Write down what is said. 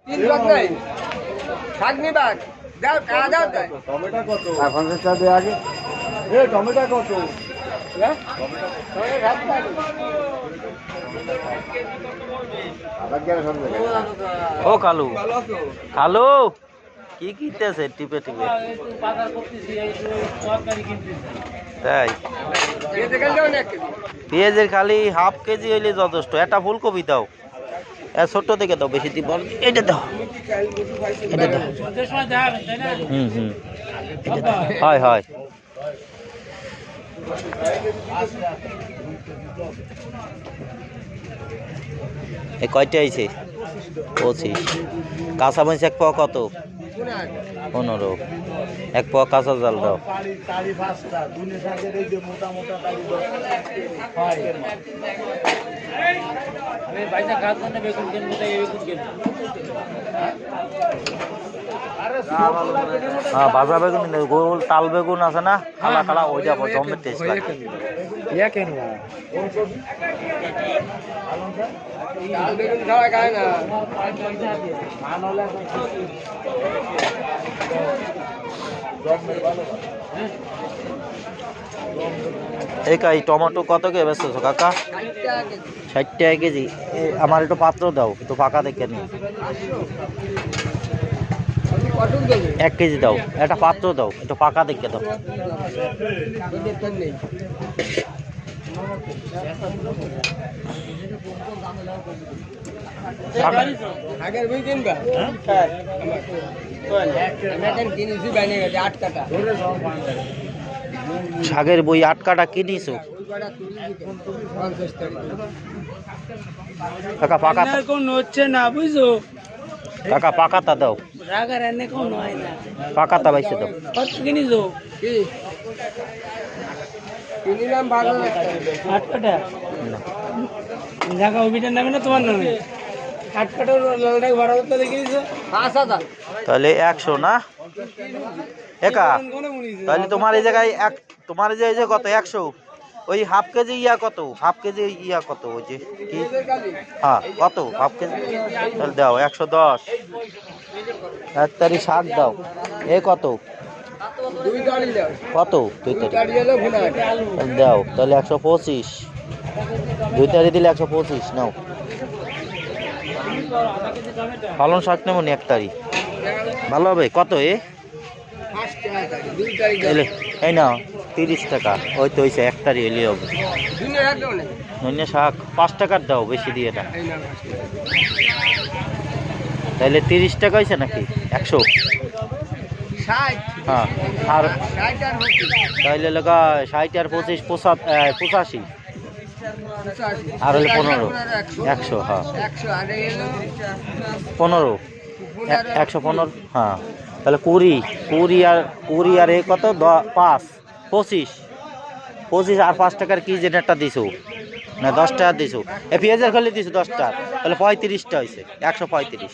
তিন ভাগ নাই ভাগনি ভাগ দাও দাও দাও টমেটো কত 50 টাকা দিয়ে আগে টমেটো কত ও কালু কালু কি কিনতেছে টিপে টিপে তাই পেঁয়াজের খালি হাফ কেজি হইলে যথেষ্ট। একটা ফুলকপি দাও, ছোট্ট থেকে দাও, বেশি দিব এটা দাও, এটা দাও। হয় হয় এ কয়টা আইছে 25। কাঁচা মরিচ এক পাওয়া কত? 15। এক পাওয়া কাঁচা জাল দাও। হ্যাঁ ভাজা বেগুন, গোল তাল বেগুন আছে না, কালা কালা, ওই যাবো জমের টেস্ট লাগে। এই টমেটো কত কে বেচতেছো কাকা? 60 টাকা কেজি। আমার একটু পাত্র দাও, একটু ফাঁকা দেখে নি। 1 কেজি দাও, একটা পাত্র দাও, একটু ফাঁকা দেখে দাও। শাকের বই 8 কাটা কিনিছো কাকা? পাকা হচ্ছে না বুঝছো কাকা, পাকাতা দাও, পাকাতা বাইসে দাও। কিনিছো কিনিলাম 8 কাটা জায়গা অভিটার নামে না তোমার নামে? 8 কাটা লালটাকে 12,000 টাকা কিনিছো। 5,000 তাহলে 100 না একা? তাহলে তোমার এই জায়গায় তোমার এই যে কত 100, ওই হাফ কেজি ইয়া কত? হাফ কেজি ইয়া কত? ওই যে কি, হ্যাঁ কত হাফ কেজি? তাহলে দাও 110। 1 তারি শাক দাও। এ কত? কত 2 তারি দাও, তাহলে 125। 2 তারি দিলে 125 নাও। পালং শাক নেব 1 তারি, ভালো হবে। কত এই না 30 টাকা। ওই তো হয়েছে 1 তারি হইলে হবে। ধনিয়া শাক 5 টাকার দাও, বেশি দিয়ে না। তাহলে 30 টাকা হয়েছে নাকি? 100। হ্যাঁ আর তাইলে লগা 60 আর 25 85 আর হলে 15 100। হ্যাঁ 15 115। হ্যাঁ তাহলে 20 আর এ কত? 5 25 আর 5 টাকার কি যেটা দিছো না 10 টাকা দিছো। পেঁয়াজের খালি দিছো 10 টাকা, তাহলে 35টা হয়েছে 135।